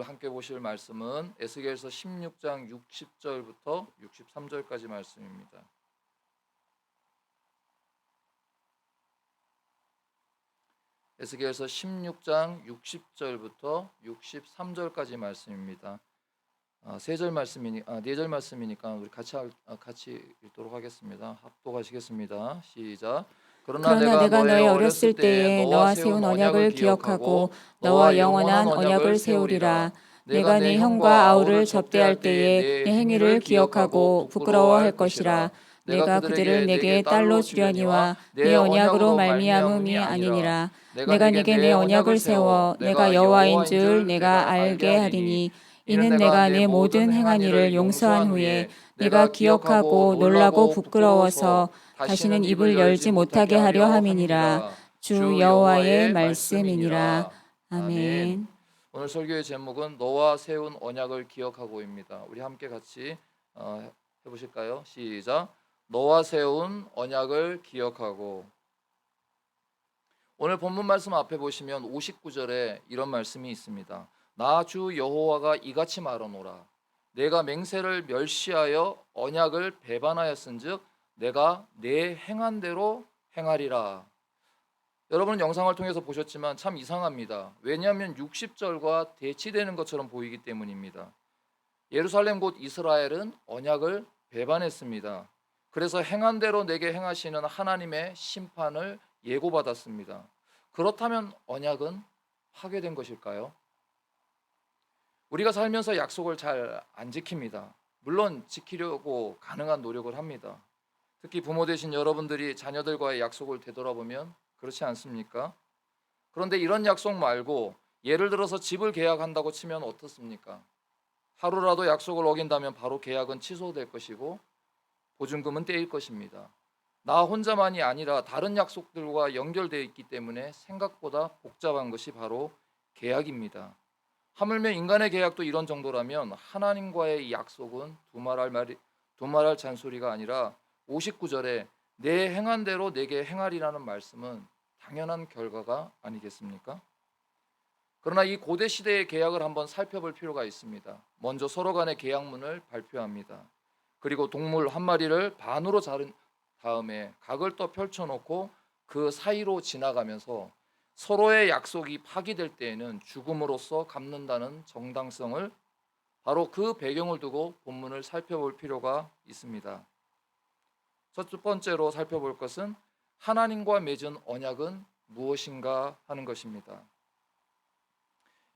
함께 보실 말씀은 에스겔서 16장 60절부터 63절까지 말씀입니다. 에스겔서 16장 60절부터 63절까지 말씀입니다. 네 절 말씀이니까 우리 같이 읽도록 하겠습니다. 합독하시겠습니다. 시작. 그러나 내가 너의 어렸을 때에 너와 세운 언약을 기억하고 너와 영원한 언약을 세우리라. 내가 네 형과 아우를 접대할 때에 내 행위를 기억하고 부끄러워할 것이라. 내가 그들을 내게 딸로 주려니와 내 언약으로 말미암음이 아니니라. 내가 네게 내 언약을 세워 내가 여호와인 줄 내가 알게 하리니 이는 내가 내 모든 행한 일을 용서한 후에 네가 기억하고 놀라고 부끄러워서 다시는 입을 열지 못하게 하려 함이니라. 주 여호와의 말씀이니라. 아멘. 오늘 설교의 제목은 너와 세운 언약을 기억하고입니다. 우리 함께 같이 해보실까요? 시작. 너와 세운 언약을 기억하고. 오늘 본문 말씀 앞에 보시면 59절에 이런 말씀이 있습니다. 나 주 여호와가 이같이 말하노라. 내가 맹세를 멸시하여 언약을 배반하였은즉 내가 내 행한 대로 행하리라. 여러분은 영상을 통해서 보셨지만 참 이상합니다. 왜냐하면 60절과 대치되는 것처럼 보이기 때문입니다. 예루살렘 곧 이스라엘은 언약을 배반했습니다. 그래서 행한 대로 내게 행하시는 하나님의 심판을 예고받았습니다. 그렇다면 언약은 파괴된 것일까요? 우리가 살면서 약속을 잘 안 지킵니다. 물론 지키려고 가능한 노력을 합니다. 특히 부모 되신 여러분들이 자녀들과의 약속을 되돌아보면 그렇지 않습니까? 그런데 이런 약속 말고 예를 들어서 집을 계약한다고 치면 어떻습니까? 하루라도 약속을 어긴다면 바로 계약은 취소될 것이고 보증금은 떼일 것입니다. 나 혼자만이 아니라 다른 약속들과 연결되어 있기 때문에 생각보다 복잡한 것이 바로 계약입니다. 하물며 인간의 계약도 이런 정도라면 하나님과의 약속은 두말할 잔소리가 아니라 59절에 내 행한 대로 내게 행하리라는 말씀은 당연한 결과가 아니겠습니까? 그러나 이 고대 시대의 계약을 한번 살펴볼 필요가 있습니다. 먼저 서로 간의 계약문을 발표합니다. 그리고 동물 한 마리를 반으로 자른 다음에 각을 또 펼쳐놓고 그 사이로 지나가면서 서로의 약속이 파기될 때에는 죽음으로써 갚는다는 정당성을 바로 그 배경을 두고 본문을 살펴볼 필요가 있습니다. 첫 번째로 살펴볼 것은 하나님과 맺은 언약은 무엇인가 하는 것입니다.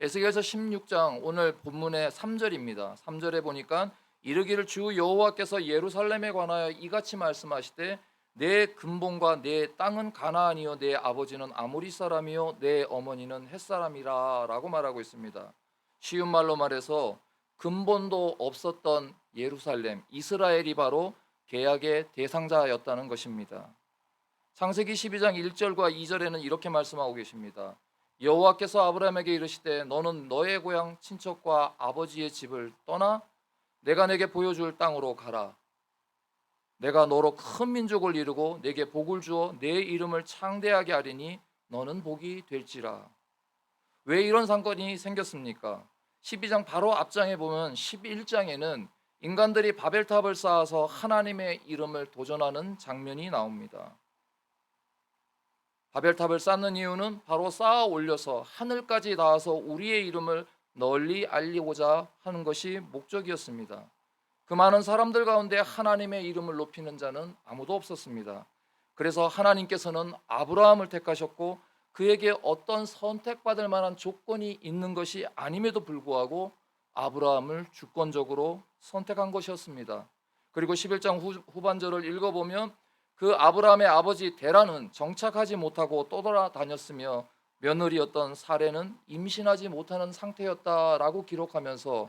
에스겔서 16장 오늘 본문의 3절입니다. 3절에 보니까 이르기를 주 여호와께서 예루살렘에 관하여 이같이 말씀하시되 내 근본과 내 땅은 가나안이요 내 아버지는 아모리 사람이요 내 어머니는 헷 사람이라 라고 말하고 있습니다. 쉬운 말로 말해서 근본도 없었던 예루살렘 이스라엘이 바로 계약의 대상자였다는 것입니다. 창세기 12장 1절과 2절에는 이렇게 말씀하고 계십니다. 여호와께서 아브라함에게 이르시되 너는 너의 고향 친척과 아버지의 집을 떠나 내가 내게 보여줄 땅으로 가라. 내가 너로 큰 민족을 이루고 내게 복을 주어 내 이름을 창대하게 하리니 너는 복이 될지라. 왜 이런 사건이 생겼습니까? 12장 바로 앞장에 보면 11장에는 인간들이 바벨탑을 쌓아서 하나님의 이름을 도전하는 장면이 나옵니다. 바벨탑을 쌓는 이유는 바로 쌓아 올려서 하늘까지 닿아서 우리의 이름을 널리 알리고자 하는 것이 목적이었습니다. 그 많은 사람들 가운데 하나님의 이름을 높이는 자는 아무도 없었습니다. 그래서 하나님께서는 아브라함을 택하셨고 그에게 어떤 선택받을 만한 조건이 있는 것이 아님에도 불구하고 아브라함을 주권적으로 선택한 것이었습니다. 그리고 11장 후반절을 읽어보면 그 아브라함의 아버지 데라는 정착하지 못하고 떠돌아다녔으며 며느리였던 사레는 임신하지 못하는 상태였다라고 기록하면서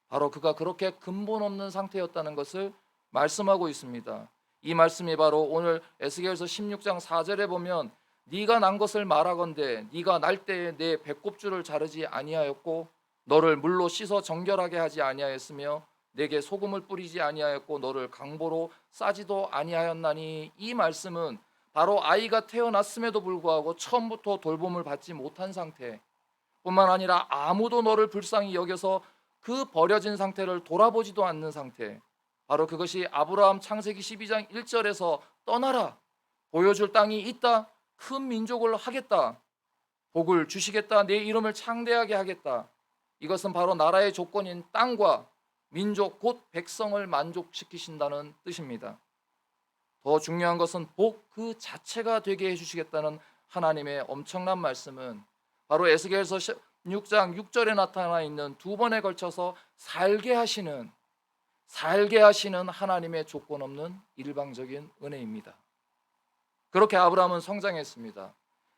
바로 그가 그렇게 근본 없는 상태였다는 것을 말씀하고 있습니다. 이 말씀이 바로 오늘 에스겔서 16장 4절에 보면 네가 난 것을 말하건대 네가 날 때에 내 배꼽줄을 자르지 아니하였고 너를 물로 씻어 정결하게 하지 아니하였으며 내게 소금을 뿌리지 아니하였고 너를 강보로 싸지도 아니하였나니 이 말씀은 바로 아이가 태어났음에도 불구하고 처음부터 돌봄을 받지 못한 상태 뿐만 아니라 아무도 너를 불쌍히 여겨서 그 버려진 상태를 돌아보지도 않는 상태, 바로 그것이 아브라함 창세기 12장 1절에서 떠나라, 보여줄 땅이 있다, 큰 민족을 하겠다, 복을 주시겠다, 내 이름을 창대하게 하겠다, 이것은 바로 나라의 조건인 땅과 민족 곧 백성을 만족시키신다는 뜻입니다. 더 중요한 것은 복 그 자체가 되게 해주시겠다는 하나님의 엄청난 말씀은 바로 에스겔서 6장 6절에 나타나 있는 두 번에 걸쳐서 살게 하시는 하나님의 조건 없는 일방적인 은혜입니다. 그렇게 아브라함은 성장했습니다.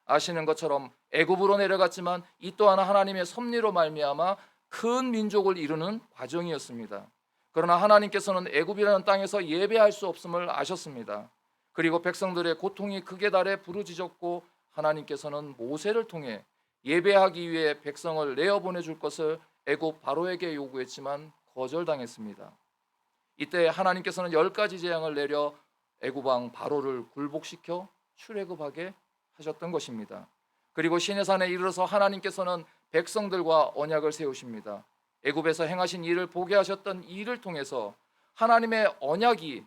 아시는 것처럼 애굽으로 내려갔지만 이 또한 하나님의 섭리로 말미암아 큰 민족을 이루는 과정이었습니다. 그러나 하나님께서는 애굽이라는 땅에서 예배할 수 없음을 아셨습니다. 그리고 백성들의 고통이 극에 달해 부르짖었고 하나님께서는 모세를 통해 예배하기 위해 백성을 내어 보내줄 것을 애굽 바로에게 요구했지만 거절당했습니다. 이때 하나님께서는 10가지 재앙을 내려 애굽 왕 바로를 굴복시켜 출애굽하게 하셨던 것입니다. 그리고 시내산에 이르러서 하나님께서는 백성들과 언약을 세우십니다. 애굽에서 행하신 일을 보게 하셨던 이 일을 통해서 하나님의 언약이,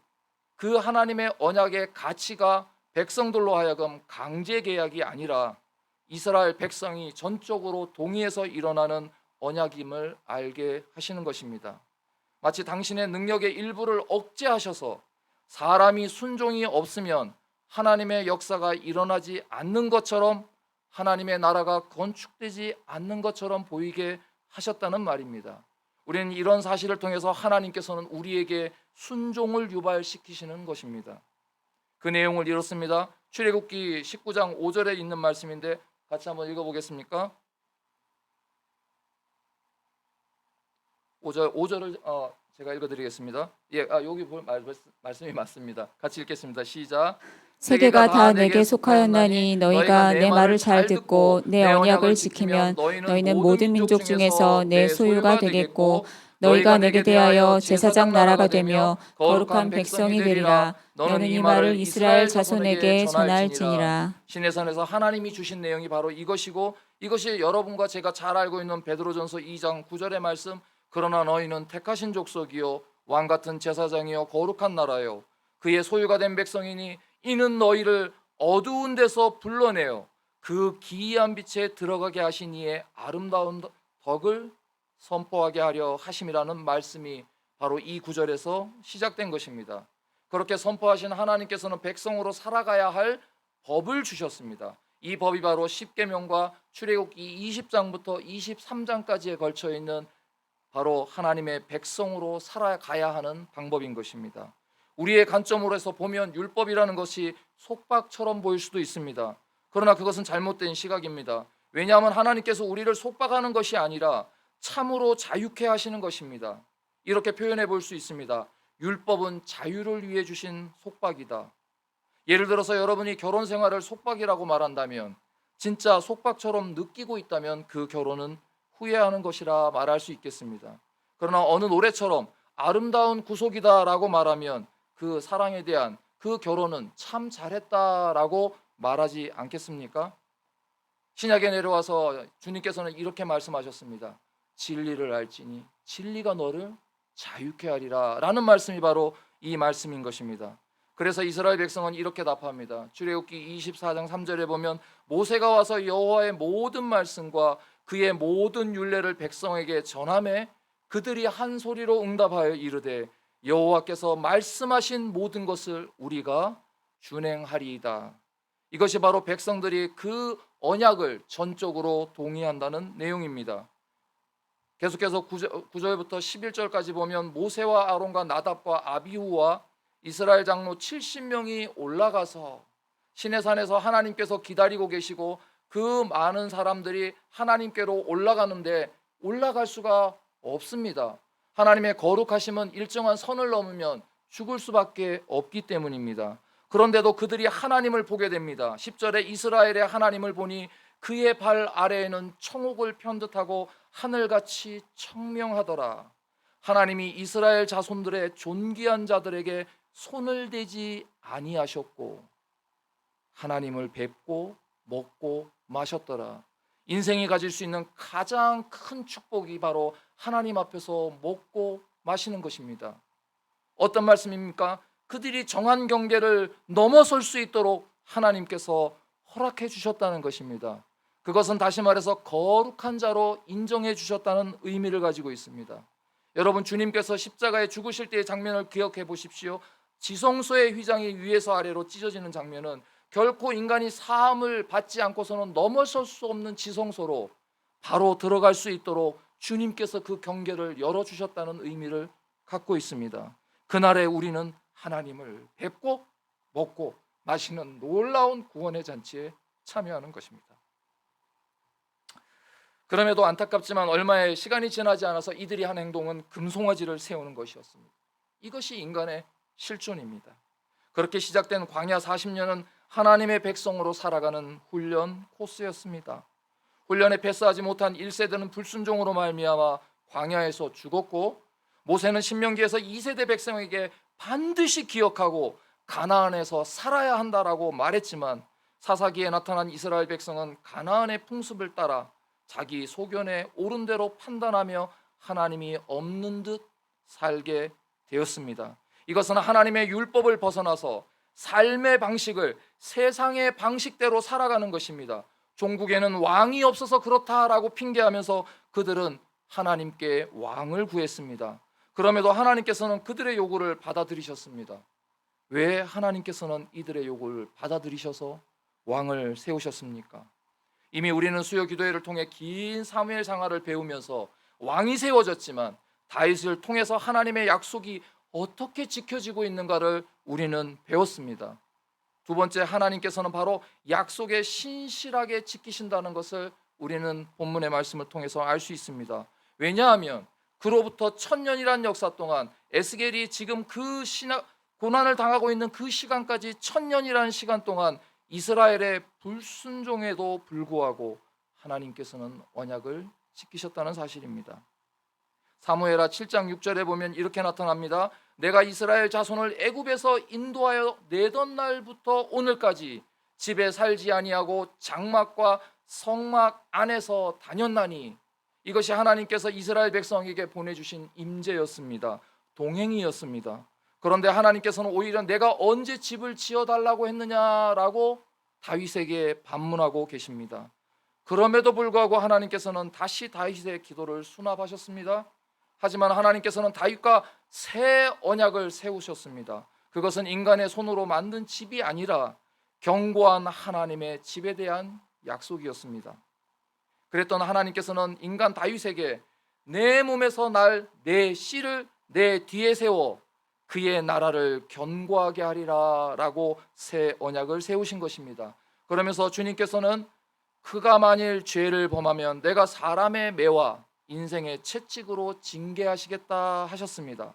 그 하나님의 언약의 가치가 백성들로 하여금 강제 계약이 아니라 이스라엘 백성이 전적으로 동의해서 일어나는 언약임을 알게 하시는 것입니다. 마치 당신의 능력의 일부를 억제하셔서 사람이 순종이 없으면 하나님의 역사가 일어나지 않는 것처럼, 하나님의 나라가 건축되지 않는 것처럼 보이게 하셨다는 말입니다. 우리는 이런 사실을 통해서 하나님께서는 우리에게 순종을 유발시키시는 것입니다. 그 내용을 이렇습니다. 출애굽기 19장 5절에 있는 말씀인데 같이 한번 읽어보겠습니까? 5절을 제가 읽어드리겠습니다. 여기 볼 말씀이 맞습니다. 같이 읽겠습니다. 시작. 세계가 다 내게 속하였나니 너희가 내 말을 잘 듣고 내 언약을 지키면 너희는 모든 민족 중에서 내 소유가 되겠고 너희가 내게 대하여 제사장 나라가 되며 거룩한 백성이 되리라. 너는 이 말을 이스라엘 자손에게 전할지니라. 시내산에서 하나님이 주신 내용이 바로 이것이고, 이것이 여러분과 제가 잘 알고 있는 베드로전서 2장 9절의 말씀, 그러나 너희는 택하신 족속이요 왕 같은 제사장이요 거룩한 나라요 그의 소유가 된 백성이니 이는 너희를 어두운 데서 불러내어 그 기이한 빛에 들어가게 하신 이의 아름다운 덕을 선포하게 하려 하심이라는 말씀이 바로 이 구절에서 시작된 것입니다. 그렇게 선포하신 하나님께서는 백성으로 살아가야 할 법을 주셨습니다. 이 법이 바로 십계명과 출애굽기 20장부터 23장까지에 걸쳐 있는 바로 하나님의 백성으로 살아가야 하는 방법인 것입니다. 우리의 관점으로 해서 보면 율법이라는 것이 속박처럼 보일 수도 있습니다. 그러나 그것은 잘못된 시각입니다. 왜냐하면 하나님께서 우리를 속박하는 것이 아니라 참으로 자유케 하시는 것입니다. 이렇게 표현해 볼 수 있습니다. 율법은 자유를 위해 주신 속박이다. 예를 들어서 여러분이 결혼 생활을 속박이라고 말한다면, 진짜 속박처럼 느끼고 있다면 그 결혼은 후회하는 것이라 말할 수 있겠습니다. 그러나 어느 노래처럼 아름다운 구속이다라고 말하면 그 사랑에 대한 그 결혼은 참 잘했다라고 말하지 않겠습니까? 신약에 내려와서 주님께서는 이렇게 말씀하셨습니다. 진리를 알지니 진리가 너를 자유케 하리라 라는 말씀이 바로 이 말씀인 것입니다. 그래서 이스라엘 백성은 이렇게 답합니다. 출애굽기 24장 3절에 보면 모세가 와서 여호와의 모든 말씀과 그의 모든 율례를 백성에게 전하매 그들이 한 소리로 응답하여 이르되 여호와께서 말씀하신 모든 것을 우리가 준행하리이다. 이것이 바로 백성들이 그 언약을 전적으로 동의한다는 내용입니다. 계속해서 9절부터 11절까지 보면 모세와 아론과 나답과 아비후와 이스라엘 장로 70명이 올라가서 시내산에서 하나님께서 기다리고 계시고 그 많은 사람들이 하나님께로 올라가는데 올라갈 수가 없습니다. 하나님의 거룩하심은 일정한 선을 넘으면 죽을 수밖에 없기 때문입니다. 그런데도 그들이 하나님을 보게 됩니다. 10절에 이스라엘의 하나님을 보니 그의 발 아래에는 청옥을 편듯하고 하늘같이 청명하더라. 하나님이 이스라엘 자손들의 존귀한 자들에게 손을 대지 아니하셨고 하나님을 뵙고 먹고 마셨더라. 인생이 가질 수 있는 가장 큰 축복이 바로 하나님 앞에서 먹고 마시는 것입니다. 어떤 말씀입니까? 그들이 정한 경계를 넘어설 수 있도록 하나님께서 허락해 주셨다는 것입니다. 그것은 다시 말해서 거룩한 자로 인정해 주셨다는 의미를 가지고 있습니다. 여러분, 주님께서 십자가에 죽으실 때의 장면을 기억해 보십시오. 지성소의 휘장이 위에서 아래로 찢어지는 장면은 결코 인간이 사함을 받지 않고서는 넘어설 수 없는 지성소로 바로 들어갈 수 있도록 주님께서 그 경계를 열어주셨다는 의미를 갖고 있습니다. 그날에 우리는 하나님을 뵙고 먹고 마시는 놀라운 구원의 잔치에 참여하는 것입니다. 그럼에도 안타깝지만 얼마의 시간이 지나지 않아서 이들이 한 행동은 금송아지를 세우는 것이었습니다. 이것이 인간의 실존입니다. 그렇게 시작된 광야 40년은 하나님의 백성으로 살아가는 훈련 코스였습니다. 훈련에 패스하지 못한 1세대는 불순종으로 말미암아 광야에서 죽었고, 모세는 신명기에서 2세대 백성에게 반드시 기억하고 가나안에서 살아야 한다라고 말했지만, 사사기에 나타난 이스라엘 백성은 가나안의 풍습을 따라 자기 소견에 옳은 대로 판단하며 하나님이 없는 듯 살게 되었습니다. 이것은 하나님의 율법을 벗어나서 삶의 방식을 세상의 방식대로 살아가는 것입니다. 종국에는 왕이 없어서 그렇다라고 핑계하면서 그들은 하나님께 왕을 구했습니다. 그럼에도 하나님께서는 그들의 요구를 받아들이셨습니다. 왜 하나님께서는 이들의 요구를 받아들이셔서 왕을 세우셨습니까? 이미 우리는 수요 기도회를 통해 긴 사무엘 상하를 배우면서 왕이 세워졌지만 다윗을 통해서 하나님의 약속이 어떻게 지켜지고 있는가를 우리는 배웠습니다. 두 번째, 하나님께서는 바로 약속에 신실하게 지키신다는 것을 우리는 본문의 말씀을 통해서 알 수 있습니다. 왜냐하면 그로부터 1000년이란 역사 동안 에스겔이 지금 고난을 당하고 있는 그 시간까지 1000년이라는 시간 동안 이스라엘의 불순종에도 불구하고 하나님께서는 언약을 지키셨다는 사실입니다. 사무엘하 7장 6절에 보면 이렇게 나타납니다. 내가 이스라엘 자손을 애굽에서 인도하여 내던 날부터 오늘까지 집에 살지 아니하고 장막과 성막 안에서 다녔나니, 이것이 하나님께서 이스라엘 백성에게 보내주신 임재였습니다. 동행이었습니다. 그런데 하나님께서는 오히려 내가 언제 집을 지어달라고 했느냐라고 다윗에게 반문하고 계십니다. 그럼에도 불구하고 하나님께서는 다시 다윗의 기도를 수납하셨습니다. 하지만 하나님께서는 다윗과 새 언약을 세우셨습니다. 그것은 인간의 손으로 만든 집이 아니라 견고한 하나님의 집에 대한 약속이었습니다. 그랬던 하나님께서는 인간 다윗에게 내 몸에서 날 내 씨를 내 뒤에 세워 그의 나라를 견고하게 하리라 라고 새 언약을 세우신 것입니다. 그러면서 주님께서는 그가 만일 죄를 범하면 내가 사람의 매와 인생의 채찍으로 징계하시겠다 하셨습니다.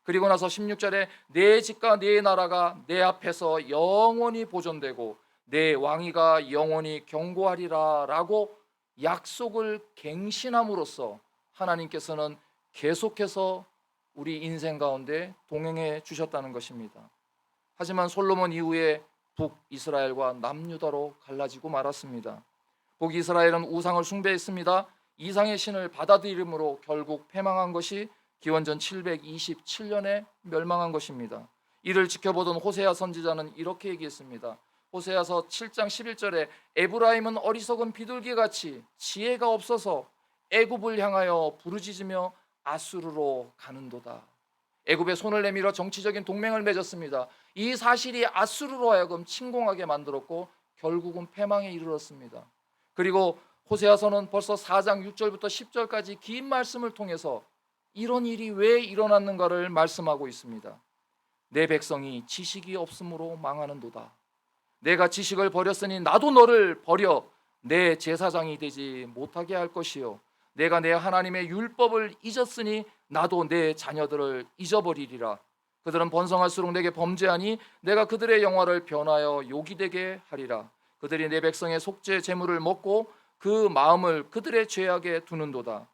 그리고 나서 16절에 내 집과 내 나라가 내 앞에서 영원히 보존되고 내 왕위가 영원히 견고하리라 라고 약속을 갱신함으로써 하나님께서는 계속해서 우리 인생 가운데 동행해 주셨다는 것입니다. 하지만 솔로몬 이후에 북이스라엘과 남유다로 갈라지고 말았습니다. 북이스라엘은 우상을 숭배했습니다. 이상의 신을 받아들임으로 결국 패망한 것이 기원전 727년에 멸망한 것입니다. 이를 지켜보던 호세아 선지자는 이렇게 얘기했습니다. 호세아서 7장 11절에 에브라임은 어리석은 비둘기같이 지혜가 없어서 애굽을 향하여 부르짖으며 아수르로 가는도다. 애굽에 손을 내밀어 정치적인 동맹을 맺었습니다. 이 사실이 아수르로 하여금 침공하게 만들었고 결국은 패망에 이르렀습니다. 그리고 호세아서는 벌써 4장 6절부터 10절까지 긴 말씀을 통해서 이런 일이 왜 일어났는가를 말씀하고 있습니다. 내 백성이 지식이 없으므로 망하는도다. 내가 지식을 버렸으니 나도 너를 버려 내 제사장이 되지 못하게 할 것이요, 내가 내 하나님의 율법을 잊었으니 나도 내 자녀들을 잊어버리리라. 그들은 번성할수록 내게 범죄하니 내가 그들의 영화를 변하여 욕이 되게 하리라. 그들이 내 백성의 속죄 제물을 먹고 그 마음을 그들의 죄악에 두는도다.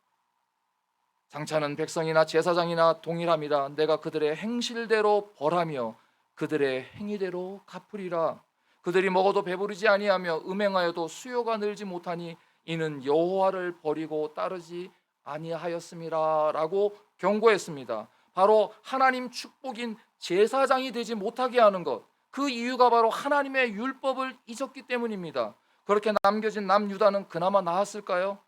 장차는 백성이나 제사장이나 동일함이라. 내가 그들의 행실대로 벌하며 그들의 행위대로 갚으리라. 그들이 먹어도 배부르지 아니하며 음행하여도 수요가 늘지 못하니 이는 여호와를 버리고 따르지 아니하였음이라라고 경고했습니다. 바로 하나님 축복인 제사장이 되지 못하게 하는 것, 그 이유가 바로 하나님의 율법을 잊었기 때문입니다. 그렇게 남겨진 남유다는 그나마 나았을까요?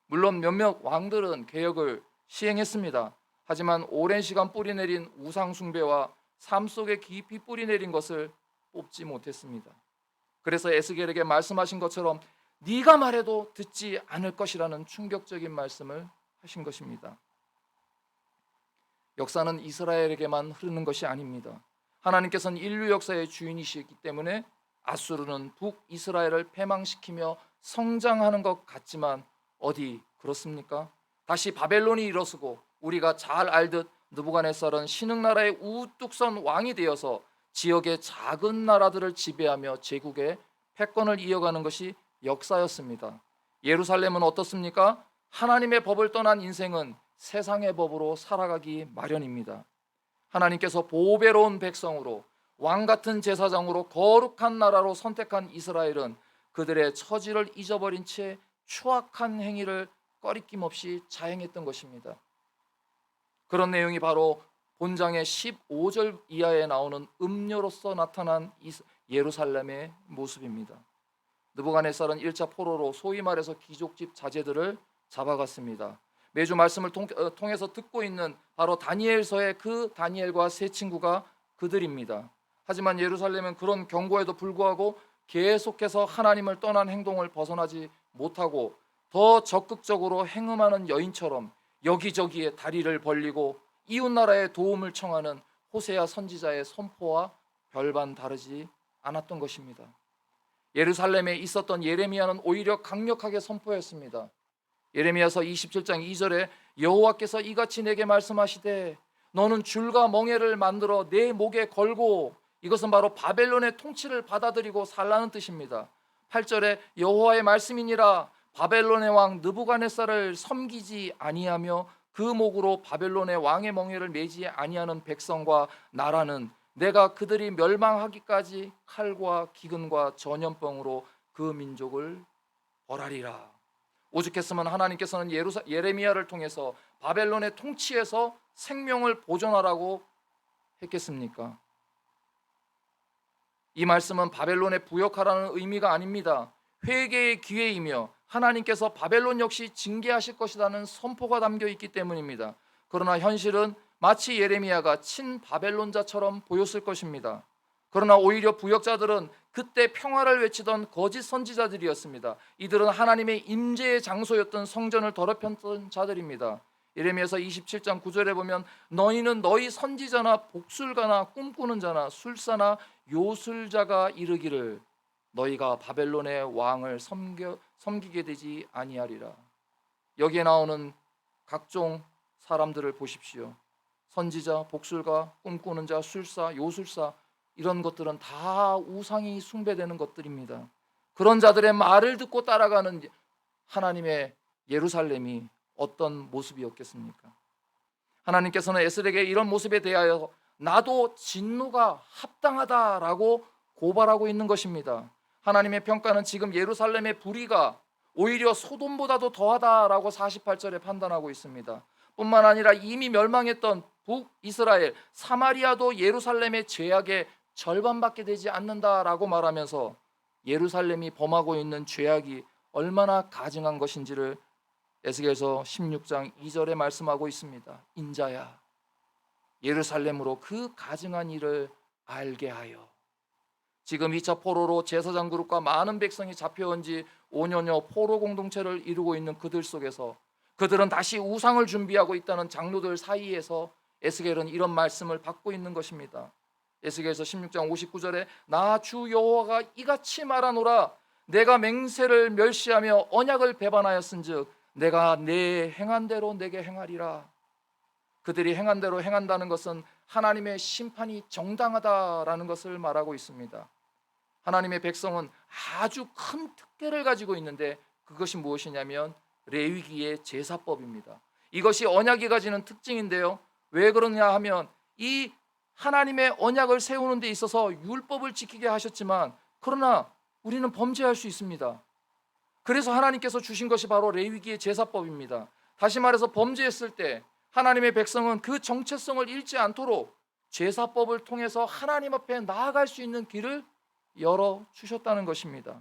물론 몇몇 왕들은 개혁을 시행했습니다. 하지만 오랜 시간 뿌리내린 우상 숭배와 삶 속에 깊이 뿌리내린 것을 뽑지 못했습니다. 그래서 에스겔에게 말씀하신 것처럼 네가 말해도 듣지 않을 것이라는 충격적인 말씀을 하신 것입니다. 역사는 이스라엘에게만 흐르는 것이 아닙니다. 하나님께서는 인류 역사의 주인이시기 때문에 아수르는 북이스라엘을 패망시키며 성장하는 것 같지만 어디 그렇습니까? 다시 바벨론이 일어서고 우리가 잘 알듯 느부갓네살은 신흥나라의 우뚝 선 왕이 되어서 지역의 작은 나라들을 지배하며 제국의 패권을 이어가는 것이 역사였습니다. 예루살렘은 어떻습니까? 하나님의 법을 떠난 인생은 세상의 법으로 살아가기 마련입니다. 하나님께서 보배로운 백성으로 왕 같은 제사장으로 거룩한 나라로 선택한 이스라엘은 그들의 처지를 잊어버린 채 추악한 행위를 꺼리낌 없이 자행했던 것입니다. 그런 내용이 바로 본장의 15절 이하에 나오는 음료로서 나타난 예루살렘의 모습입니다. 느부갓네살은 1차 포로로 소위 말해서 귀족집 자제들을 잡아갔습니다. 매주 말씀을 통해서 듣고 있는 바로 다니엘서의 그 다니엘과 세 친구가 그들입니다. 하지만 예루살렘은 그런 경고에도 불구하고 계속해서 하나님을 떠난 행동을 벗어나지 못하고 더 적극적으로 행음하는 여인처럼 여기저기에 다리를 벌리고 이웃나라의 도움을 청하는 호세아 선지자의 선포와 별반 다르지 않았던 것입니다. 예루살렘에 있었던 예레미야는 오히려 강력하게 선포했습니다. 예레미야서 27장 2절에 여호와께서 이같이 내게 말씀하시되 너는 줄과 멍에를 만들어 내 목에 걸고, 이것은 바로 바벨론의 통치를 받아들이고 살라는 뜻입니다. 8절에 여호와의 말씀이니라 바벨론의 왕 느부갓네살을 섬기지 아니하며 그 목으로 바벨론의 왕의 멍에를 매지 아니하는 백성과 나라는 내가 그들이 멸망하기까지 칼과 기근과 전염병으로 그 민족을 벌하리라. 오죽했으면 하나님께서는 예레미야를 통해서 바벨론의 통치에서 생명을 보존하라고 했겠습니까? 이 말씀은 바벨론에 부역하라는 의미가 아닙니다. 회개의 기회이며 하나님께서 바벨론 역시 징계하실 것이라는 선포가 담겨 있기 때문입니다. 그러나 현실은 마치 예레미야가 친바벨론자처럼 보였을 것입니다. 그러나 오히려 부역자들은 그때 평화를 외치던 거짓 선지자들이었습니다. 이들은 하나님의 임재의 장소였던 성전을 더럽혔던 자들입니다. 예레미야서 27장 9절에 보면 너희는 너희 선지자나 복술가나 꿈꾸는 자나 술사나 요술자가 이르기를 너희가 바벨론의 왕을 섬기게 되지 아니하리라. 여기에 나오는 각종 사람들을 보십시오. 선지자, 복술가, 꿈꾸는 자, 술사, 요술사, 이런 것들은 다 우상이 숭배되는 것들입니다. 그런 자들의 말을 듣고 따라가는 하나님의 예루살렘이 어떤 모습이었겠습니까? 하나님께서는 에스겔에게 이런 모습에 대하여 나도 진노가 합당하다라고 고발하고 있는 것입니다. 하나님의 평가는 지금 예루살렘의 불의가 오히려 소돔보다도 더하다라고 48절에 판단하고 있습니다. 뿐만 아니라 이미 멸망했던 북이스라엘 사마리아도 예루살렘의 죄악의 절반밖에 되지 않는다라고 말하면서 예루살렘이 범하고 있는 죄악이 얼마나 가증한 것인지를 에스겔서 16장 2절에 말씀하고 있습니다. 인자야 예루살렘으로 그 가증한 일을 알게 하여. 지금 2차 포로로 제사장 그룹과 많은 백성이 잡혀온 지 5년여 포로 공동체를 이루고 있는 그들 속에서 그들은 다시 우상을 준비하고 있다는 장로들 사이에서 에스겔은 이런 말씀을 받고 있는 것입니다. 에스겔서 16장 59절에 나 주 여호와가 이같이 말하노라 내가 맹세를 멸시하며 언약을 배반하였은즉 내가 내 행한 대로 내게 행하리라. 그들이 행한 대로 행한다는 것은 하나님의 심판이 정당하다라는 것을 말하고 있습니다. 하나님의 백성은 아주 큰 특권을 가지고 있는데 그것이 무엇이냐면 레위기의 제사법입니다. 이것이 언약이 가지는 특징인데요. 왜 그러냐 하면 이 하나님의 언약을 세우는 데 있어서 율법을 지키게 하셨지만 그러나 우리는 범죄할 수 있습니다. 그래서 하나님께서 주신 것이 바로 레위기의 제사법입니다. 다시 말해서 범죄했을 때 하나님의 백성은 그 정체성을 잃지 않도록 제사법을 통해서 하나님 앞에 나아갈 수 있는 길을 열어 주셨다는 것입니다.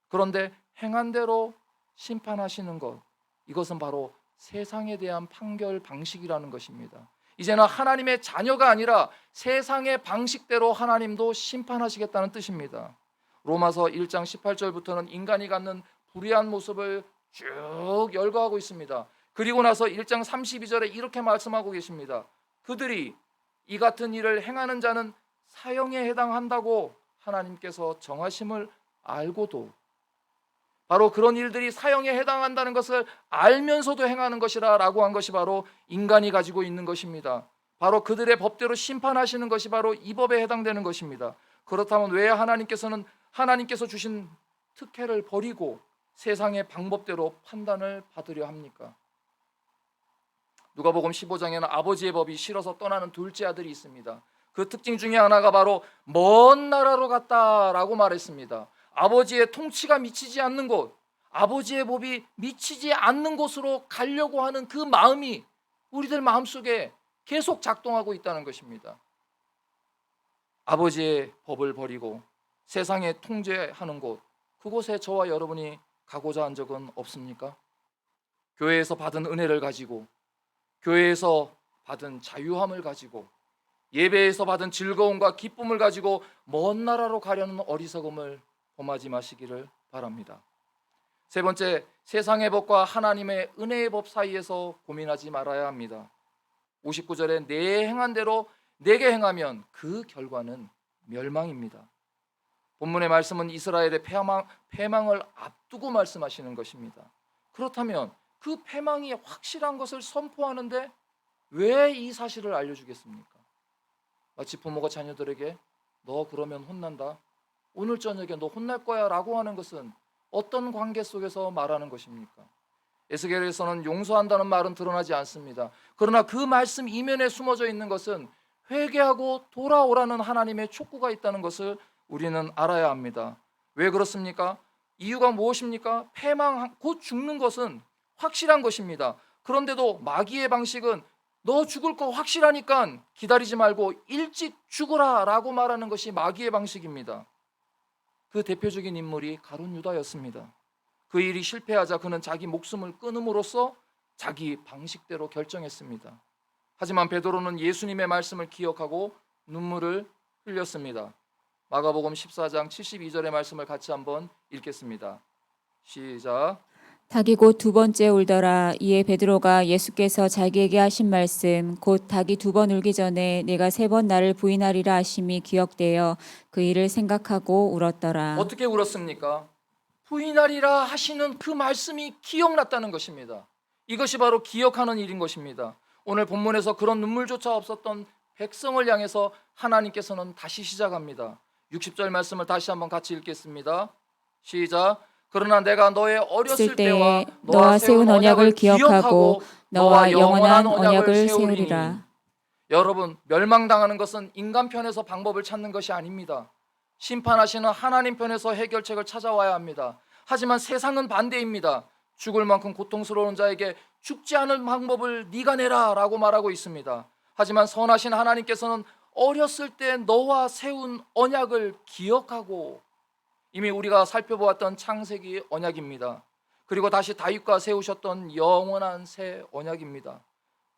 그런데 행한 대로 심판하시는 것, 이것은 바로 세상에 대한 판결 방식이라는 것입니다. 이제는 하나님의 자녀가 아니라 세상의 방식대로 하나님도 심판하시겠다는 뜻입니다. 로마서 1장 18절부터는 인간이 갖는 불의한 모습을 쭉 열거하고 있습니다. 그리고 나서 1장 32절에 이렇게 말씀하고 계십니다. 그들이 이 같은 일을 행하는 자는 사형에 해당한다고 하나님께서 정하심을 알고도, 바로 그런 일들이 사형에 해당한다는 것을 알면서도 행하는 것이라 라고 한 것이 바로 인간이 가지고 있는 것입니다. 바로 그들의 법대로 심판하시는 것이 바로 이 법에 해당되는 것입니다. 그렇다면 왜 하나님께서 주신 특혜를 버리고 세상의 방법대로 판단을 받으려 합니까? 누가복음 15장에는 아버지의 법이 싫어서 떠나는 둘째 아들이 있습니다. 그 특징 중에 하나가 바로 먼 나라로 갔다라고 말했습니다. 아버지의 통치가 미치지 않는 곳, 아버지의 법이 미치지 않는 곳으로 가려고 하는 그 마음이 우리들 마음속에 계속 작동하고 있다는 것입니다. 아버지의 법을 버리고 세상에 통제하는 곳, 그곳에 저와 여러분이 가고자 한 적은 없습니까? 교회에서 받은 은혜를 가지고, 교회에서 받은 자유함을 가지고, 예배에서 받은 즐거움과 기쁨을 가지고 먼 나라로 가려는 어리석음을 범하지 마시기를 바랍니다. 세 번째, 세상의 법과 하나님의 은혜의 법 사이에서 고민하지 말아야 합니다. 59절에 내 행한 대로 내게 행하면 그 결과는 멸망입니다. 본문의 말씀은 이스라엘의 패망을 앞두고 말씀하시는 것입니다. 그렇다면 그 패망이 확실한 것을 선포하는데 왜 이 사실을 알려주겠습니까? 마치 부모가 자녀들에게 너 그러면 혼난다, 오늘 저녁에 너 혼날 거야 라고 하는 것은 어떤 관계 속에서 말하는 것입니까? 에스겔에서는 용서한다는 말은 드러나지 않습니다. 그러나 그 말씀 이면에 숨어져 있는 것은 회개하고 돌아오라는 하나님의 촉구가 있다는 것을 우리는 알아야 합니다. 왜 그렇습니까? 이유가 무엇입니까? 패망, 곧 죽는 것은 확실한 것입니다. 그런데도 마귀의 방식은 너 죽을 거 확실하니까 기다리지 말고 일찍 죽어라 라고 말하는 것이 마귀의 방식입니다. 그 대표적인 인물이 가룟 유다였습니다. 그 일이 실패하자 그는 자기 목숨을 끊음으로써 자기 방식대로 결정했습니다. 하지만 베드로는 예수님의 말씀을 기억하고 눈물을 흘렸습니다. 마가복음 14장 72절의 말씀을 같이 한번 읽겠습니다. 시작. 닭이 곧 두 번째 울더라. 이에 베드로가 예수께서 자기에게 하신 말씀 곧 닭이 두 번 울기 전에 내가 세 번 나를 부인하리라 하심이 기억되어 그 일을 생각하고 울었더라. 어떻게 울었습니까? 부인하리라 하시는 그 말씀이 기억났다는 것입니다. 이것이 바로 기억하는 일인 것입니다. 오늘 본문에서 그런 눈물조차 없었던 백성을 향해서 하나님께서는 다시 시작합니다. 60절 말씀을 다시 한번 같이 읽겠습니다. 시작. 그러나 내가 너의 어렸을 때와 너와 세운 언약을 기억하고 너와 영원한 언약을 세우리라. 여러분, 멸망당하는 것은 인간 편에서 방법을 찾는 것이 아닙니다. 심판하시는 하나님 편에서 해결책을 찾아와야 합니다. 하지만 세상은 반대입니다. 죽을 만큼 고통스러운 자에게 죽지 않을 방법을 네가 내라 라고 말하고 있습니다. 하지만 선하신 하나님께서는 어렸을 때 너와 세운 언약을 기억하고, 이미 우리가 살펴보았던 창세기 언약입니다. 그리고 다시 다윗과 세우셨던 영원한 새 언약입니다.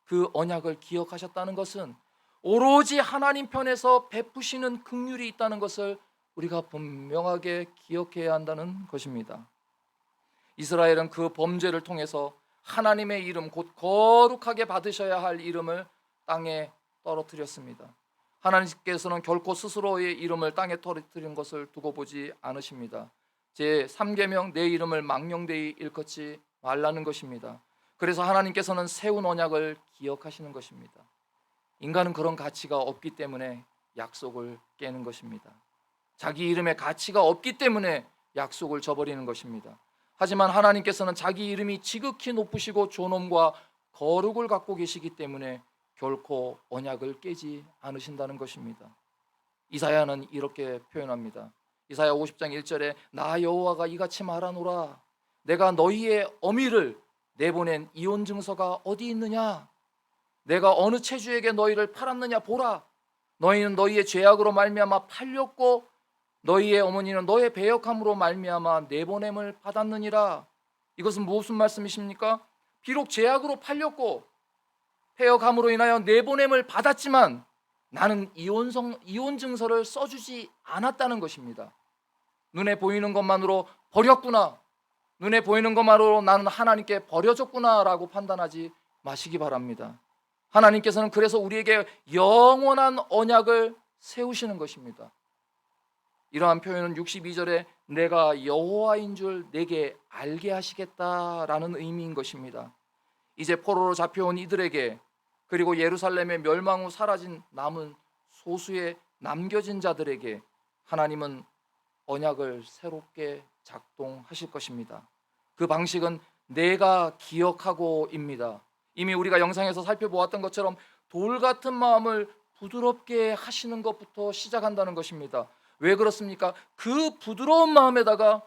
그 언약을 기억하셨다는 것은 오로지 하나님 편에서 베푸시는 긍휼이 있다는 것을 우리가 분명하게 기억해야 한다는 것입니다. 이스라엘은 그 범죄를 통해서 하나님의 이름, 곧 거룩하게 받으셔야 할 이름을 땅에 떨어뜨렸습니다. 하나님께서는 결코 스스로의 이름을 땅에 떨어뜨린 것을 두고 보지 않으십니다. 제3계명 내 이름을 망령되이 일컫지 말라는 것입니다. 그래서 하나님께서는 세운 언약을 기억하시는 것입니다. 인간은 그런 가치가 없기 때문에 약속을 깨는 것입니다. 자기 이름에 가치가 없기 때문에 약속을 저버리는 것입니다. 하지만 하나님께서는 자기 이름이 지극히 높으시고 존엄과 거룩을 갖고 계시기 때문에 결코 언약을 깨지 않으신다는 것입니다. 이사야는 이렇게 표현합니다. 이사야 50장 1절에 나 여호와가 이같이 말하노라. 내가 너희의 어미를 내보낸 이혼 증서가 어디 있느냐? 내가 어느 체주에게 너희를 팔았느냐 보라. 너희는 너희의 죄악으로 말미암아 팔렸고 너희의 어머니는 너의 배역함으로 말미암아 내보냄을 받았느니라. 이것은 무슨 말씀이십니까? 비록 죄악으로 팔렸고 배역함으로 인하여 내보냄을 받았지만 나는 이혼 증서를 써주지 않았다는 것입니다. 눈에 보이는 것만으로 버렸구나, 눈에 보이는 것만으로 나는 하나님께 버려졌구나 라고 판단하지 마시기 바랍니다. 하나님께서는 그래서 우리에게 영원한 언약을 세우시는 것입니다. 이러한 표현은 62절에 내가 여호와인 줄 내게 알게 하시겠다라는 의미인 것입니다. 이제 포로로 잡혀온 이들에게, 그리고 예루살렘의 멸망 후 사라진 남은 소수의 남겨진 자들에게 하나님은 언약을 새롭게 작동하실 것입니다. 그 방식은 내가 기억하고입니다. 이미 우리가 영상에서 살펴보았던 것처럼 돌 같은 마음을 부드럽게 하시는 것부터 시작한다는 것입니다. 왜 그렇습니까? 그 부드러운 마음에다가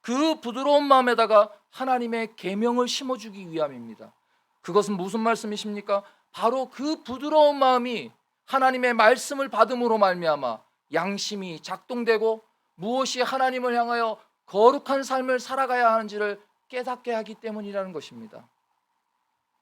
그 부드러운 마음에다가 하나님의 계명을 심어주기 위함입니다. 그것은 무슨 말씀이십니까? 바로 그 부드러운 마음이 하나님의 말씀을 받음으로 말미암아 양심이 작동되고 무엇이 하나님을 향하여 거룩한 삶을 살아가야 하는지를 깨닫게 하기 때문이라는 것입니다.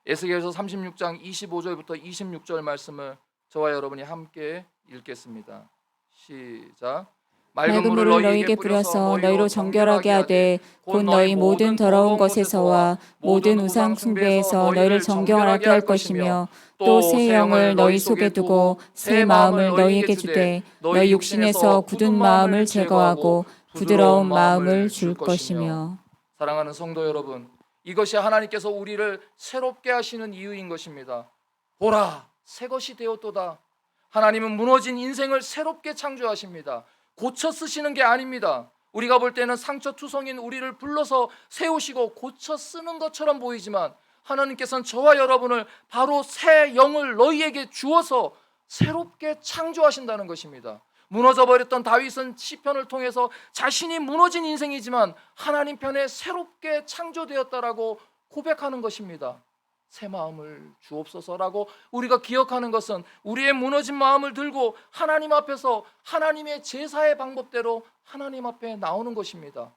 에스겔서 36장 25절부터 26절 말씀을 저와 여러분이 함께 읽겠습니다. 시작. 맑은 물을 너희에게 뿌려서 너희로 정결하게 하되 곧 너희 모든 더러운 것에서와 모든 우상 숭배에서 너희를 정결하게 할 것이며 또 새 영을 너희 속에 두고 새 마음을 너희에게 주되 너희 육신에서 굳은 마음을 제거하고 부드러운 마음을 줄 것이며. 사랑하는 성도 여러분, 이것이 하나님께서 우리를 새롭게 하시는 이유인 것입니다. 보라, 새 것이 되었도다. 하나님은 무너진 인생을 새롭게 창조하십니다. 고쳐 쓰시는 게 아닙니다. 우리가 볼 때는 상처투성인 우리를 불러서 세우시고 고쳐 쓰는 것처럼 보이지만 하나님께서는 저와 여러분을 바로 새 영을 너희에게 주어서 새롭게 창조하신다는 것입니다. 무너져버렸던 다윗은 시편을 통해서 자신이 무너진 인생이지만 하나님 편에 새롭게 창조되었다라고 고백하는 것입니다. 새 마음을 주옵소서라고 우리가 기억하는 것은 우리의 무너진 마음을 들고 하나님 앞에서 하나님의 제사의 방법대로 하나님 앞에 나오는 것입니다.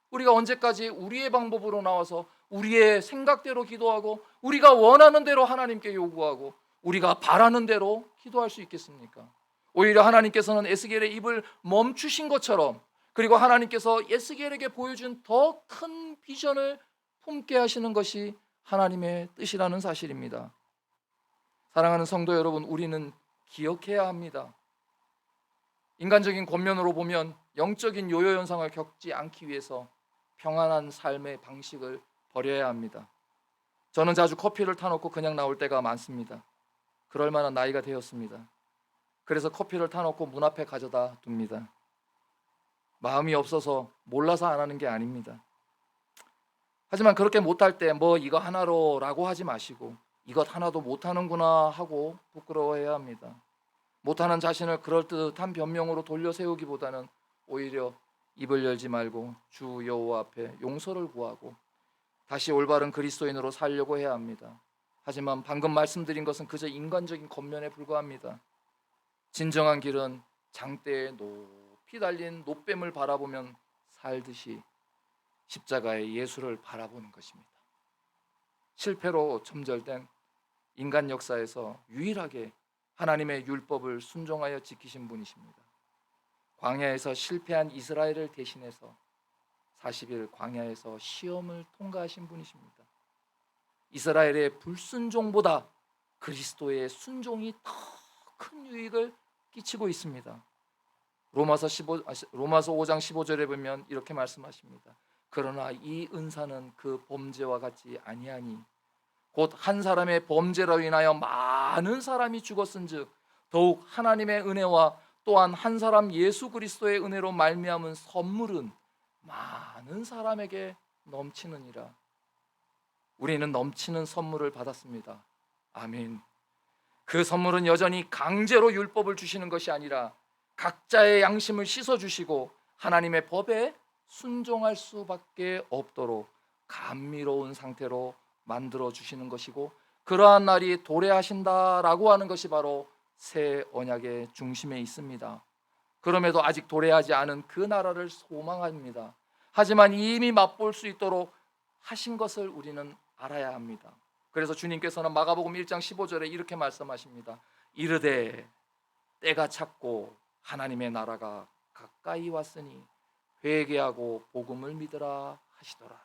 우리가 언제까지 우리의 방법으로 나와서 우리의 생각대로 기도하고 우리가 원하는 대로 하나님께 요구하고 우리가 바라는 대로 기도할 수 있겠습니까? 오히려 하나님께서는 에스겔의 입을 멈추신 것처럼, 그리고 하나님께서 에스겔에게 보여준 더 큰 비전을 품게 하시는 것이 하나님의 뜻이라는 사실입니다. 사랑하는 성도 여러분, 우리는 기억해야 합니다. 인간적인 권면으로 보면 영적인 요요 현상을 겪지 않기 위해서 평안한 삶의 방식을 버려야 합니다. 저는 자주 커피를 타놓고 그냥 나올 때가 많습니다. 그럴 만한 나이가 되었습니다. 그래서 커피를 타놓고 문 앞에 가져다 둡니다. 마음이 없어서 몰라서 안 하는 게 아닙니다. 하지만 그렇게 못할 때 뭐 이거 하나로 라고 하지 마시고 이것 하나도 못하는구나 하고 부끄러워해야 합니다. 못하는 자신을 그럴듯한 변명으로 돌려 세우기보다는 오히려 입을 열지 말고 주 여호와 앞에 용서를 구하고 다시 올바른 그리스도인으로 살려고 해야 합니다. 하지만 방금 말씀드린 것은 그저 인간적인 겉면에 불과합니다. 진정한 길은 장대에 높이 달린 놋뱀을 바라보면 살듯이 십자가의 예수를 바라보는 것입니다. 실패로 점절된 인간 역사에서 유일하게 하나님의 율법을 순종하여 지키신 분이십니다. 광야에서 실패한 이스라엘을 대신해서 40일 광야에서 시험을 통과하신 분이십니다. 이스라엘의 불순종보다 그리스도의 순종이 더 큰 유익을 끼치고 있습니다. 로마서 5장 15절에 보면 이렇게 말씀하십니다. 그러나 이 은사는 그 범죄와 같지 아니하니 곧 한 사람의 범죄로 인하여 많은 사람이 죽었은즉 더욱 하나님의 은혜와 또한 한 사람 예수 그리스도의 은혜로 말미암은 선물은 많은 사람에게 넘치느니라. 우리는 넘치는 선물을 받았습니다. 아멘. 그 선물은 여전히 강제로 율법을 주시는 것이 아니라 각자의 양심을 씻어주시고 하나님의 법에 순종할 수밖에 없도록 감미로운 상태로 만들어 주시는 것이고, 그러한 날이 도래하신다라고 하는 것이 바로 새 언약의 중심에 있습니다. 그럼에도 아직 도래하지 않은 그 나라를 소망합니다. 하지만 이미 맛볼 수 있도록 하신 것을 우리는 알아야 합니다. 그래서 주님께서는 마가복음 1장 15절에 이렇게 말씀하십니다. 이르되 때가 찼고 하나님의 나라가 가까이 왔으니 회개하고 복음을 믿으라 하시더라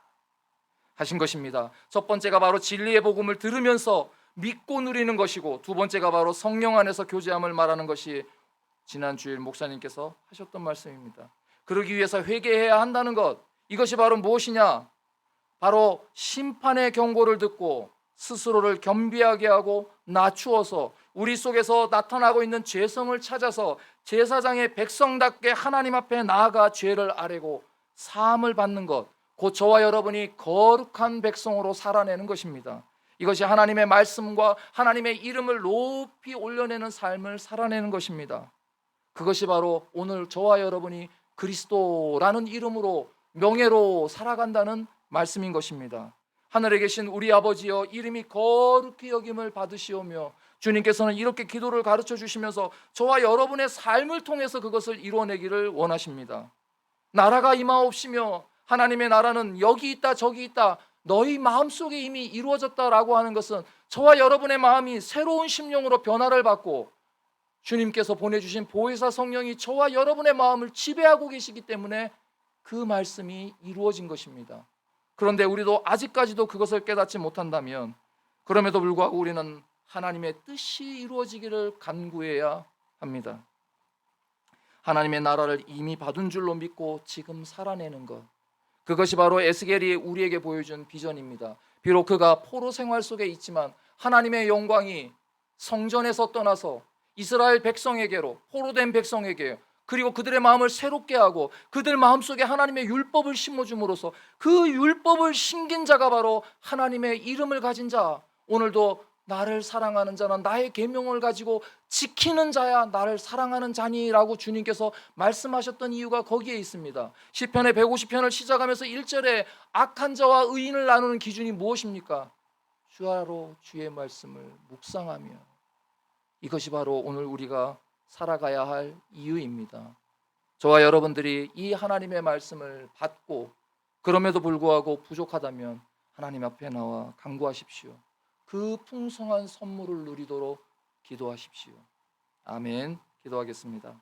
하신 것입니다. 첫 번째가 바로 진리의 복음을 들으면서 믿고 누리는 것이고, 두 번째가 바로 성령 안에서 교제함을 말하는 것이 지난 주일 목사님께서 하셨던 말씀입니다. 그러기 위해서 회개해야 한다는 것, 이것이 바로 무엇이냐? 바로 심판의 경고를 듣고 스스로를 겸비하게 하고 낮추어서 우리 속에서 나타나고 있는 죄성을 찾아서 제사장의 백성답게 하나님 앞에 나아가 죄를 아뢰고 사함을 받는 것, 곧 저와 여러분이 거룩한 백성으로 살아내는 것입니다. 이것이 하나님의 말씀과 하나님의 이름을 높이 올려내는 삶을 살아내는 것입니다. 그것이 바로 오늘 저와 여러분이 그리스도라는 이름으로 명예로 살아간다는 말씀인 것입니다. 하늘에 계신 우리 아버지여, 이름이 거룩히 여김을 받으시오며, 주님께서는 이렇게 기도를 가르쳐 주시면서 저와 여러분의 삶을 통해서 그것을 이루어내기를 원하십니다. 나라가 임하옵시며, 하나님의 나라는 여기 있다 저기 있다, 너희 마음속에 이미 이루어졌다라고 하는 것은 저와 여러분의 마음이 새로운 심령으로 변화를 받고 주님께서 보내주신 보혜사 성령이 저와 여러분의 마음을 지배하고 계시기 때문에 그 말씀이 이루어진 것입니다. 그런데 우리도 아직까지도 그것을 깨닫지 못한다면, 그럼에도 불구하고 우리는 하나님의 뜻이 이루어지기를 간구해야 합니다. 하나님의 나라를 이미 받은 줄로 믿고 지금 살아내는 것, 그것이 바로 에스겔이 우리에게 보여준 비전입니다. 비록 그가 포로 생활 속에 있지만 하나님의 영광이 성전에서 떠나서 이스라엘 백성에게로, 포로된 백성에게, 그리고 그들의 마음을 새롭게 하고 그들 마음속에 하나님의 율법을 심어줌으로써 그 율법을 심긴 자가 바로 하나님의 이름을 가진 자, 오늘도 나를 사랑하는 자는 나의 계명을 가지고 지키는 자야 나를 사랑하는 자니라고 주님께서 말씀하셨던 이유가 거기에 있습니다. 시편의 150편을 시작하면서 1절에 악한 자와 의인을 나누는 기준이 무엇입니까? 주야로 주의 말씀을 묵상하며. 이것이 바로 오늘 우리가 살아가야 할 이유입니다. 저와 여러분들이 이 하나님의 말씀을 받고 그럼에도 불구하고 부족하다면 하나님 앞에 나와 간구하십시오. 그 풍성한 선물을 누리도록 기도하십시오. 아멘. 기도하겠습니다.